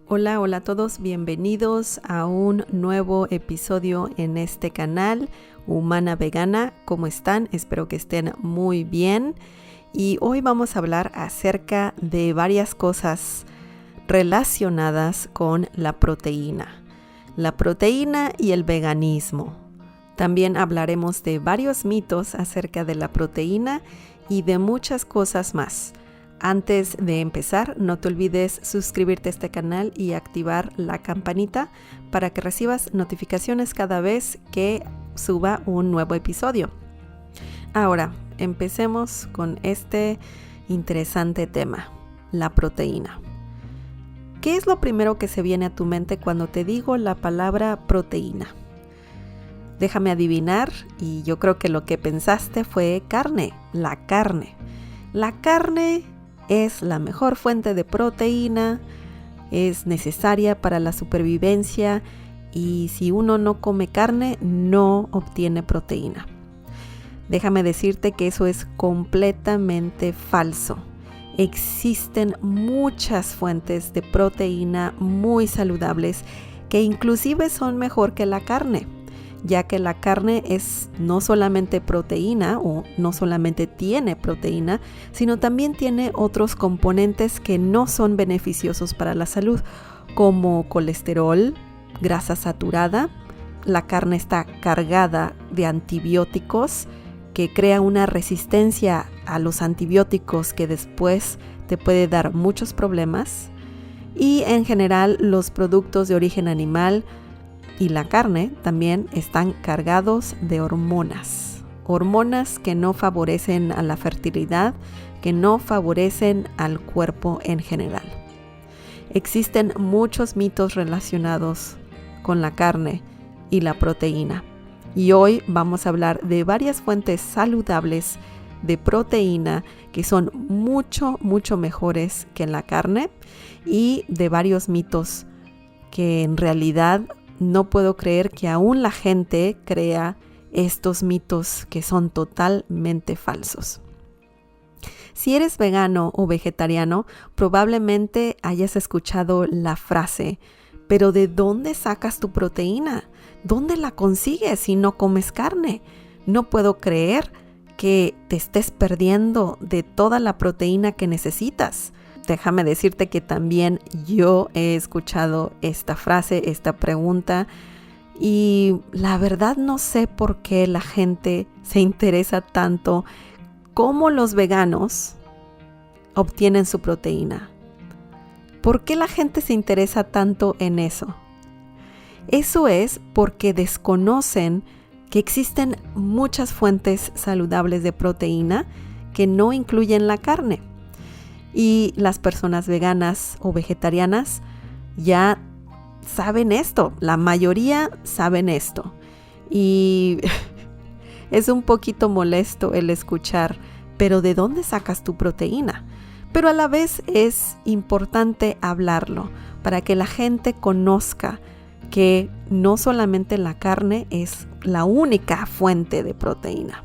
Hola, hola a todos, bienvenidos a un nuevo episodio en este canal, Humana Vegana. ¿Cómo están? Espero que estén muy bien. Y hoy vamos a hablar acerca de varias cosas relacionadas con la proteína y el veganismo. También hablaremos de varios mitos acerca de la proteína y de muchas cosas más. Antes de empezar, no te olvides suscribirte a este canal y activar la campanita para que recibas notificaciones cada vez que suba un nuevo episodio. Ahora, empecemos con este interesante tema, la proteína. ¿Qué es lo primero que se viene a tu mente cuando te digo la palabra proteína? Déjame adivinar, y yo creo que lo que pensaste fue carne, la carne. La carne es la mejor fuente de proteína, es necesaria para la supervivencia y si uno no come carne, no obtiene proteína. Déjame decirte que eso es completamente falso. Existen muchas fuentes de proteína muy saludables que inclusive son mejor que la carne, ya que la carne es no solamente proteína o no solamente tiene proteína, sino también tiene otros componentes que no son beneficiosos para la salud, como colesterol, grasa saturada. La carne está cargada de antibióticos que crea una resistencia a los antibióticos que después te puede dar muchos problemas. Y en general los productos de origen animal y la carne también están cargados de hormonas que no favorecen a la fertilidad, que no favorecen al cuerpo en general. Existen muchos mitos relacionados con la carne y la proteína. Y hoy vamos a hablar de varias fuentes saludables de proteína que son mucho mejores que la carne y de varios mitos que en realidad no puedo creer que aún la gente crea estos mitos que son totalmente falsos. Si eres vegano o vegetariano, probablemente hayas escuchado la frase, pero ¿de dónde sacas tu proteína? ¿Dónde la consigues si no comes carne? No puedo creer que te estés perdiendo de toda la proteína que necesitas. Déjame decirte que también yo he escuchado esta frase, esta pregunta, y la verdad no sé por qué la gente se interesa tanto cómo los veganos obtienen su proteína. ¿Por qué la gente se interesa tanto en eso? Eso es porque desconocen que existen muchas fuentes saludables de proteína que no incluyen la carne. Y las personas veganas o vegetarianas ya saben esto, la mayoría saben esto. Y es un poquito molesto el escuchar, pero ¿de dónde sacas tu proteína? Pero a la vez es importante hablarlo para que la gente conozca que no solamente la carne es la única fuente de proteína.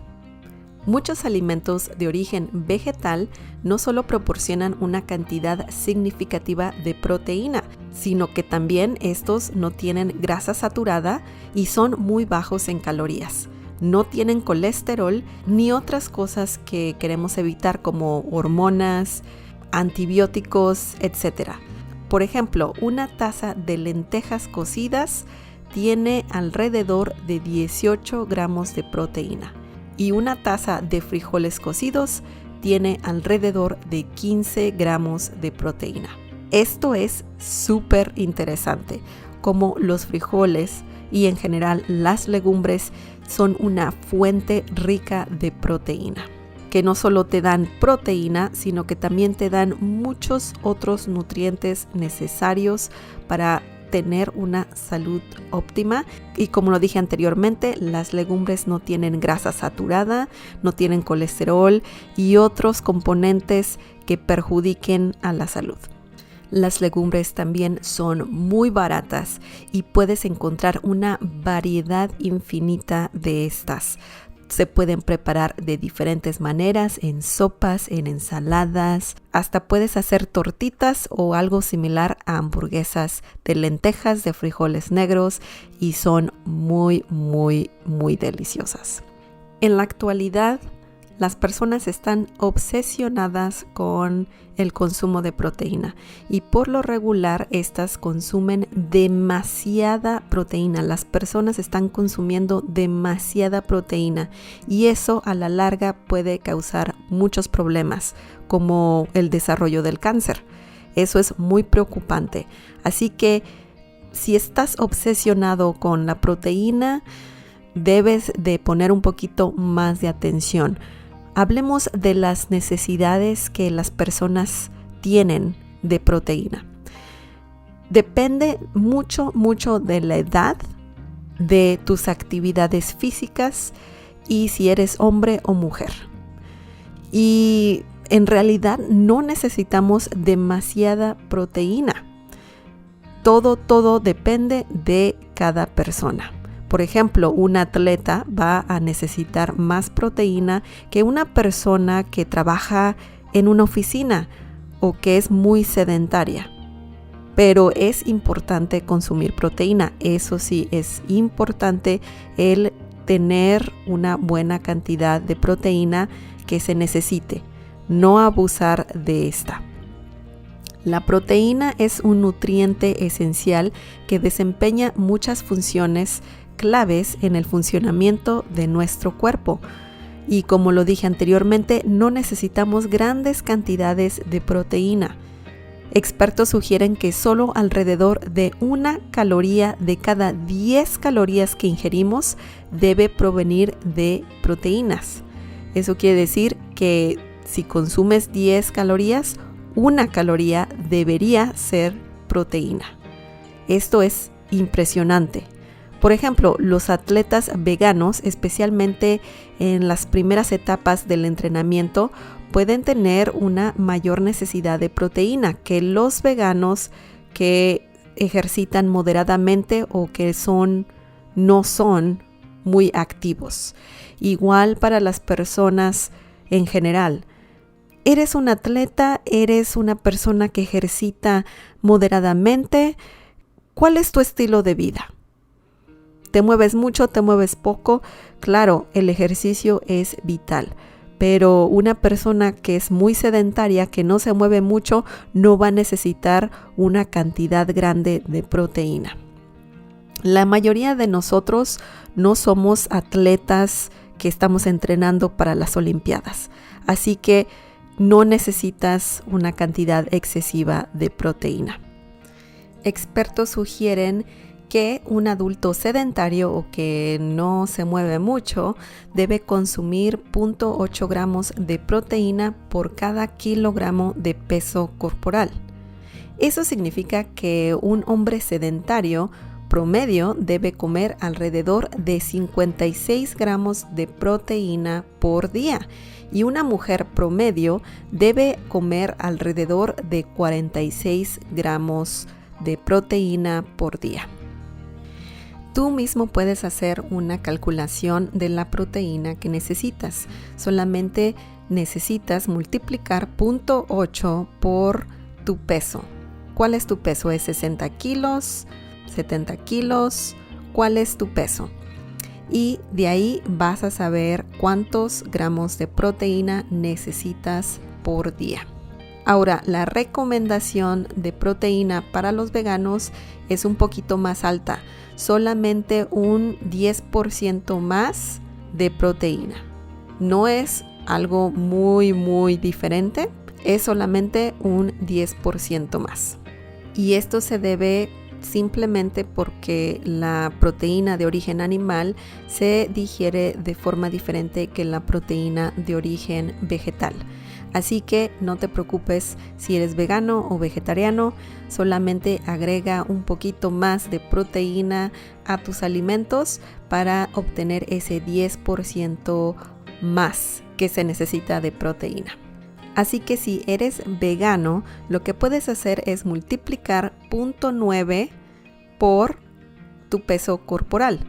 Muchos alimentos de origen vegetal no solo proporcionan una cantidad significativa de proteína, sino que también estos no tienen grasa saturada y son muy bajos en calorías. No tienen colesterol ni otras cosas que queremos evitar como hormonas, antibióticos, etc. Por ejemplo, una taza de lentejas cocidas tiene alrededor de 18 gramos de proteína. Y una taza de frijoles cocidos tiene alrededor de 15 gramos de proteína. Esto es súper interesante, como los frijoles y en general las legumbres son una fuente rica de proteína, que no solo te dan proteína, sino que también te dan muchos otros nutrientes necesarios para tener una salud óptima. Y como lo dije anteriormente, las legumbres no tienen grasa saturada, no tienen colesterol y otros componentes que perjudiquen a la salud. Las legumbres también son muy baratas y puedes encontrar una variedad infinita de estas, Se pueden preparar de diferentes maneras, en sopas, en ensaladas, hasta puedes hacer tortitas o algo similar a hamburguesas de lentejas, de frijoles negros y son muy, muy, muy deliciosas. En la actualidad, las personas están obsesionadas con el consumo de proteína y por lo regular estas consumen demasiada proteína. Las personas están consumiendo demasiada proteína y eso a la larga puede causar muchos problemas como el desarrollo del cáncer. Eso es muy preocupante. Así que si estás obsesionado con la proteína, debes de poner un poquito más de atención. Hablemos de las necesidades que las personas tienen de proteína. Depende mucho, mucho de la edad, de tus actividades físicas y si eres hombre o mujer. Y en realidad no necesitamos demasiada proteína. Todo depende de cada persona. Por ejemplo, un atleta va a necesitar más proteína que una persona que trabaja en una oficina o que es muy sedentaria. Pero es importante consumir proteína. Eso sí, es importante el tener una buena cantidad de proteína que se necesite, no abusar de esta. La proteína es un nutriente esencial que desempeña muchas funciones claves en el funcionamiento de nuestro cuerpo. Y como lo dije anteriormente, no necesitamos grandes cantidades de proteína. Expertos sugieren que solo alrededor de 1 caloría de cada 10 calorías que ingerimos debe provenir de proteínas. Eso quiere decir que si consumes 10 calorías, 1 caloría debería ser proteína. Esto es impresionante. Por ejemplo, los atletas veganos, especialmente en las primeras etapas del entrenamiento, pueden tener una mayor necesidad de proteína que los veganos que ejercitan moderadamente o que no son muy activos. Igual para las personas en general. ¿Eres un atleta? ¿Eres una persona que ejercita moderadamente? ¿Cuál es tu estilo de vida? ¿Te mueves mucho? ¿Te mueves poco? Claro, el ejercicio es vital, pero una persona que es muy sedentaria, que no se mueve mucho, no va a necesitar una cantidad grande de proteína. La mayoría de nosotros no somos atletas que estamos entrenando para las Olimpiadas, así que no necesitas una cantidad excesiva de proteína. Expertos sugieren que un adulto sedentario o que no se mueve mucho debe consumir 0.8 gramos de proteína por cada kilogramo de peso corporal. Eso significa que un hombre sedentario promedio debe comer alrededor de 56 gramos de proteína por día y una mujer promedio debe comer alrededor de 46 gramos de proteína por día. Tú mismo puedes hacer una calculación de la proteína que necesitas. Solamente necesitas multiplicar 0.8 por tu peso. ¿Cuál es tu peso? ¿Es 60 kilos? ¿70 kilos? ¿Cuál es tu peso? Y de ahí vas a saber cuántos gramos de proteína necesitas por día. Ahora, la recomendación de proteína para los veganos es un poquito más alta, solamente un 10% más de proteína. No es algo muy diferente, es solamente un 10% más. Y esto se debe simplemente porque la proteína de origen animal se digiere de forma diferente que la proteína de origen vegetal. Así que no te preocupes si eres vegano o vegetariano, solamente agrega un poquito más de proteína a tus alimentos para obtener ese 10% más que se necesita de proteína. Así que si eres vegano, lo que puedes hacer es multiplicar 0.9 por tu peso corporal.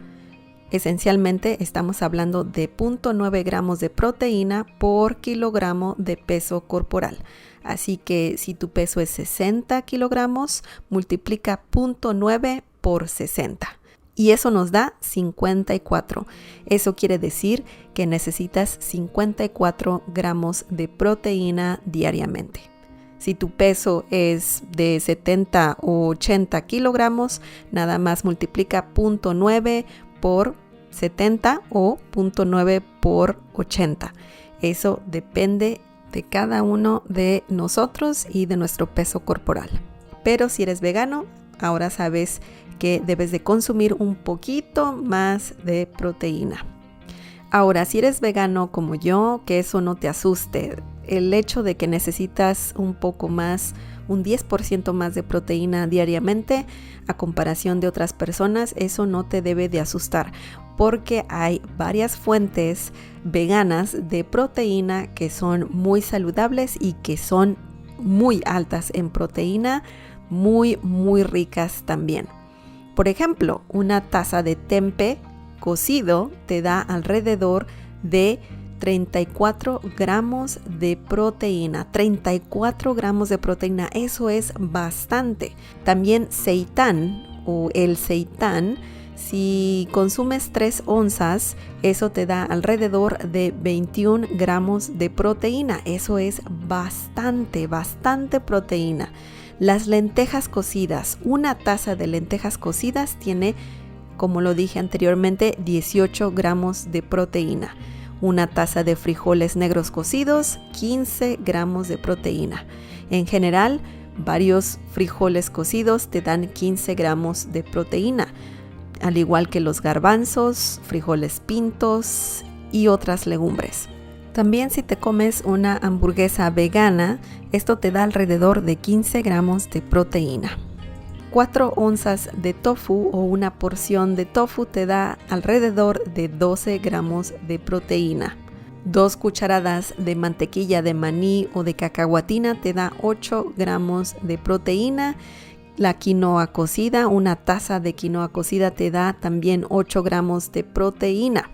Esencialmente estamos hablando de 0.9 gramos de proteína por kilogramo de peso corporal. Así que si tu peso es 60 kilogramos, multiplica 0.9 por 60. Y eso nos da 54. Eso quiere decir que necesitas 54 gramos de proteína diariamente. Si tu peso es de 70 o 80 kilogramos, nada más multiplica 0.9 por 70 o 0.9 por 80. Eso depende de cada uno de nosotros y de nuestro peso corporal. Pero si eres vegano, ahora sabes que debes de consumir un poquito más de proteína. Ahora, si eres vegano como yo, que eso no te asuste. El hecho de que necesitas un poco más, un 10% más de proteína diariamente a comparación de otras personas, eso no te debe de asustar, porque hay varias fuentes veganas de proteína que son muy saludables y que son muy altas en proteína, muy ricas también. Por ejemplo, una taza de tempeh cocido te da alrededor de 34 gramos de proteína. 34 gramos de proteína, eso es bastante. También seitán o el seitán, si consumes 3 onzas, eso te da alrededor de 21 gramos de proteína. Eso es bastante proteína. Las lentejas cocidas, una taza de lentejas cocidas tiene, como lo dije anteriormente, 18 gramos de proteína. Una taza de frijoles negros cocidos, 15 gramos de proteína. En general, varios frijoles cocidos te dan 15 gramos de proteína, al igual que los garbanzos, frijoles pintos y otras legumbres. También si te comes una hamburguesa vegana, esto te da alrededor de 15 gramos de proteína. 4 onzas de tofu o una porción de tofu te da alrededor de 12 gramos de proteína. 2 cucharadas de mantequilla de maní o de cacahuatina te da 8 gramos de proteína. La quinoa cocida, una taza de quinoa cocida te da también 8 gramos de proteína.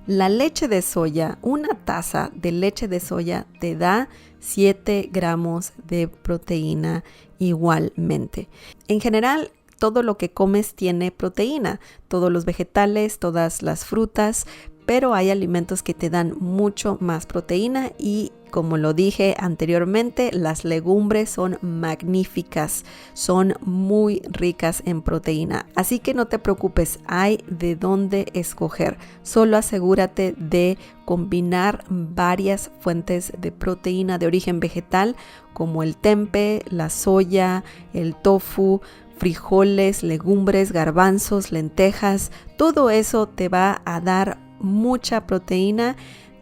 La leche de soya, una taza de leche de soya te da 7 gramos de proteína igualmente. En general, todo lo que comes tiene proteína, todos los vegetales, todas las frutas, pero hay alimentos que te dan mucho más proteína y, como lo dije anteriormente, las legumbres son magníficas, son muy ricas en proteína. Así que no te preocupes, hay de dónde escoger. Solo asegúrate de combinar varias fuentes de proteína de origen vegetal, como el tempeh, la soya, el tofu, frijoles, legumbres, garbanzos, lentejas. Todo eso te va a dar mucha proteína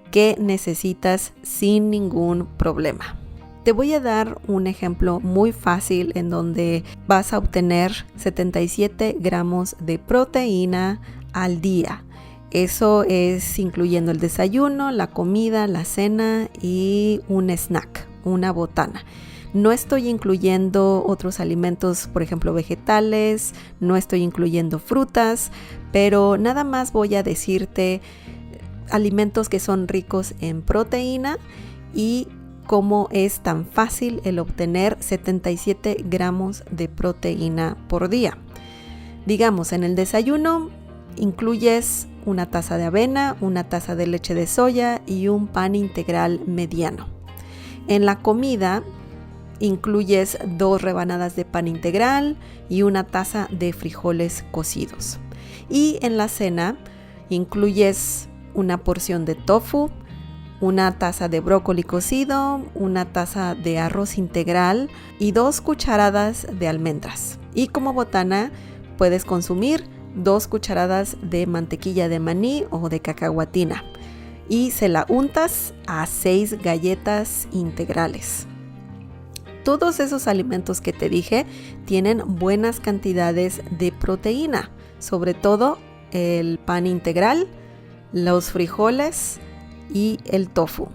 que necesitas sin ningún problema. Te voy a dar un ejemplo muy fácil en donde vas a obtener 77 gramos de proteína al día. Eso es incluyendo el desayuno, la comida, la cena y un snack, una botana. No estoy incluyendo otros alimentos, por ejemplo, vegetales, no estoy incluyendo frutas, pero nada más voy a decirte alimentos que son ricos en proteína y cómo es tan fácil el obtener 77 gramos de proteína por día. Digamos, en el desayuno incluyes una taza de avena, una taza de leche de soya y un pan integral mediano. En la comida incluyes 2 rebanadas de pan integral y una taza de frijoles cocidos. Y en la cena incluyes una porción de tofu, una taza de brócoli cocido, una taza de arroz integral y 2 cucharadas de almendras. Y como botana puedes consumir 2 cucharadas de mantequilla de maní o de cacahuatina y se la untas a 6 galletas integrales. Todos esos alimentos que te dije tienen buenas cantidades de proteína, sobre todo el pan integral, los frijoles y el tofu.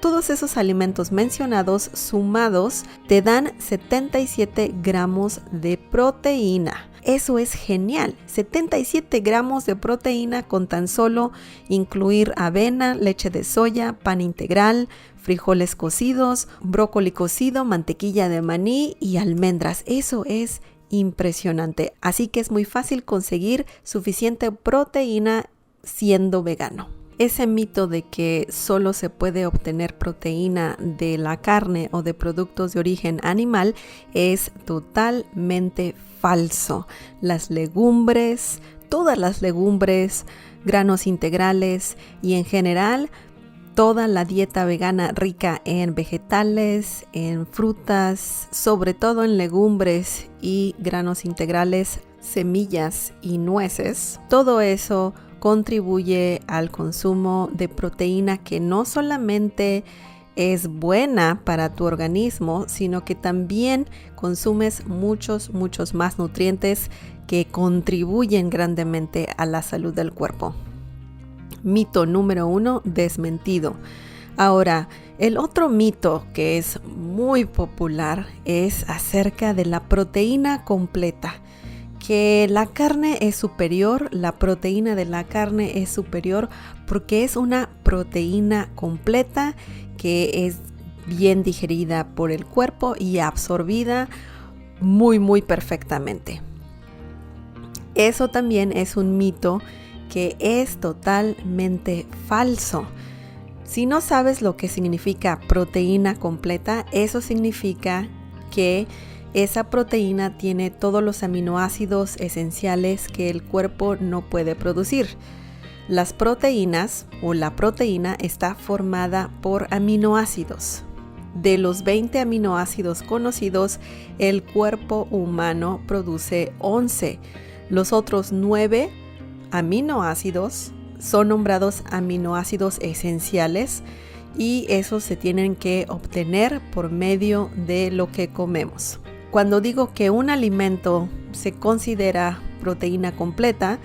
Todos esos alimentos mencionados sumados te dan 77 gramos de proteína. eso es genial. 77 gramos de proteína con tan solo incluir avena, leche de soya, pan integral, frijoles cocidos, brócoli cocido, mantequilla de maní y almendras. Eso es impresionante. Así que es muy fácil conseguir suficiente proteína siendo vegano. Ese mito de que solo se puede obtener proteína de la carne o de productos de origen animal es totalmente falso. Las legumbres, todas las legumbres, granos integrales y en general toda la dieta vegana rica en vegetales, en frutas, sobre todo en legumbres y granos integrales, semillas y nueces, todo eso contribuye al consumo de proteína que no solamente es buena para tu organismo, sino que también consumes muchos más nutrientes que contribuyen grandemente a la salud del cuerpo. Mito número 1, desmentido. Ahora, el otro mito que es muy popular es acerca de la proteína completa. Que la carne es superior, la proteína de la carne es superior porque es una proteína completa que es bien digerida por el cuerpo y absorbida muy perfectamente. Eso también es un mito que es totalmente falso. Si no sabes lo que significa proteína completa, eso significa que esa proteína tiene todos los aminoácidos esenciales que el cuerpo no puede producir. Las proteínas o la proteína está formada por aminoácidos. De los 20 aminoácidos conocidos, el cuerpo humano produce 11. Los otros 9 aminoácidos son nombrados aminoácidos esenciales y esos se tienen que obtener por medio de lo que comemos. Cuando digo que un alimento se considera proteína completa,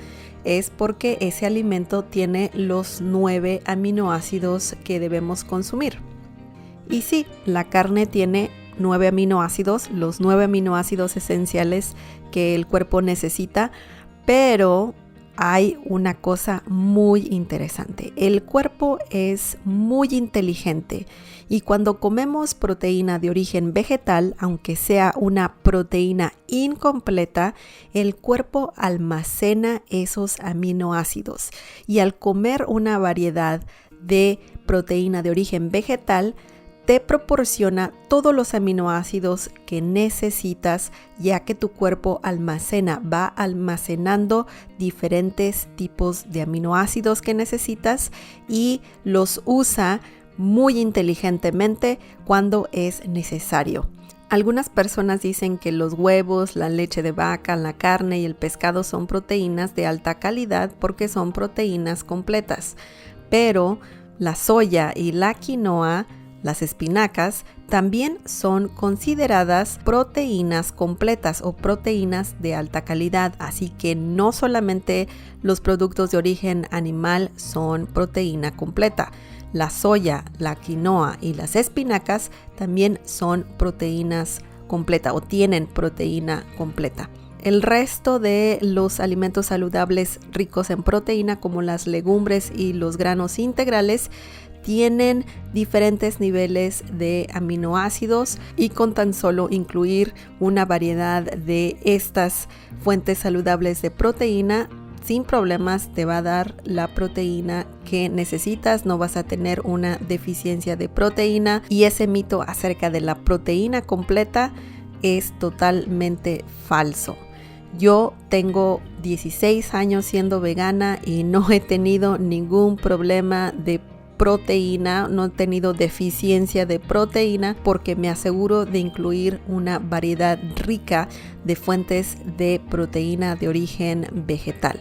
es porque ese alimento tiene los 9 aminoácidos que debemos consumir. Y sí, la carne tiene 9 aminoácidos, los 9 aminoácidos esenciales que el cuerpo necesita, pero hay una cosa muy interesante. El cuerpo es muy inteligente y cuando comemos proteína de origen vegetal, aunque sea una proteína incompleta, el cuerpo almacena esos aminoácidos. Y al comer una variedad de proteína de origen vegetal, te proporciona todos los aminoácidos que necesitas, ya que tu cuerpo va almacenando diferentes tipos de aminoácidos que necesitas y los usa muy inteligentemente cuando es necesario. Algunas personas dicen que los huevos, la leche de vaca, la carne y el pescado son proteínas de alta calidad porque son proteínas completas, pero la soya y la quinoa, las espinacas, también son consideradas proteínas completas o proteínas de alta calidad, así que no solamente los productos de origen animal son proteína completa. La soya, la quinoa y las espinacas también son proteínas completas o tienen proteína completa. El resto de los alimentos saludables ricos en proteína, como las legumbres y los granos integrales, tienen diferentes niveles de aminoácidos y con tan solo incluir una variedad de estas fuentes saludables de proteína, sin problemas te va a dar la proteína que necesitas, no vas a tener una deficiencia de proteína y ese mito acerca de la proteína completa es totalmente falso. Yo tengo 16 años siendo vegana y no he tenido ningún problema de proteína, no he tenido deficiencia de proteína porque me aseguro de incluir una variedad rica de fuentes de proteína de origen vegetal.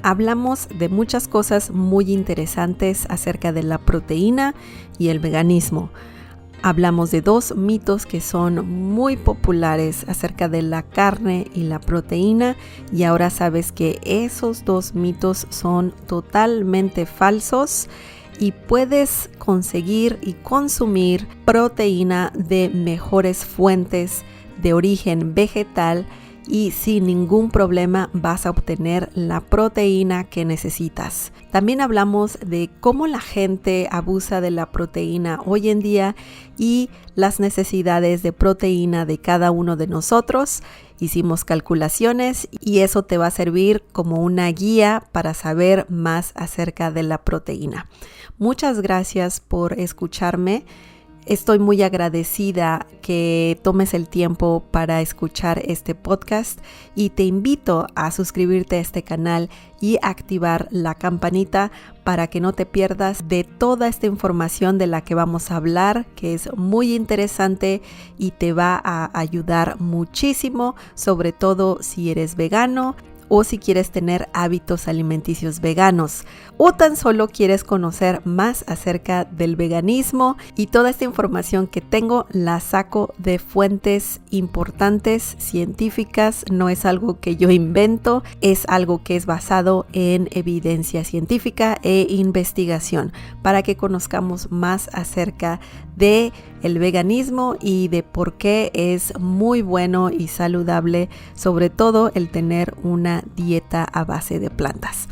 Hablamos de muchas cosas muy interesantes acerca de la proteína y el veganismo. Hablamos de 2 mitos que son muy populares acerca de la carne y la proteína y ahora sabes que esos 2 mitos son totalmente falsos y puedes conseguir y consumir proteína de mejores fuentes de origen vegetal y sin ningún problema vas a obtener la proteína que necesitas. También hablamos de cómo la gente abusa de la proteína hoy en día y las necesidades de proteína de cada uno de nosotros. Hicimos calculaciones y eso te va a servir como una guía para saber más acerca de la proteína. Muchas gracias por escucharme. Estoy muy agradecida que tomes el tiempo para escuchar este podcast y te invito a suscribirte a este canal y activar la campanita para que no te pierdas de toda esta información de la que vamos a hablar, que es muy interesante y te va a ayudar muchísimo, sobre todo si eres vegano o si quieres tener hábitos alimenticios veganos o tan solo quieres conocer más acerca del veganismo. Y toda esta información que tengo la saco de fuentes importantes, científicas. No es algo que yo invento, es algo que es basado en evidencia científica e investigación para que conozcamos más acerca de el veganismo y de por qué es muy bueno y saludable, sobre todo el tener una dieta a base de plantas.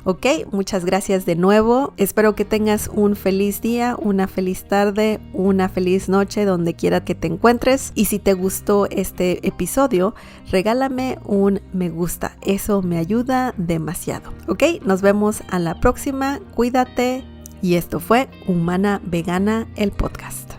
Ok, muchas gracias de nuevo. Espero que tengas un feliz día, una feliz tarde, una feliz noche donde quiera que te encuentres. Y si te gustó este episodio, regálame un me gusta. Eso me ayuda demasiado. Ok, nos vemos a la próxima. Cuídate. Y esto fue Humana Vegana, el podcast.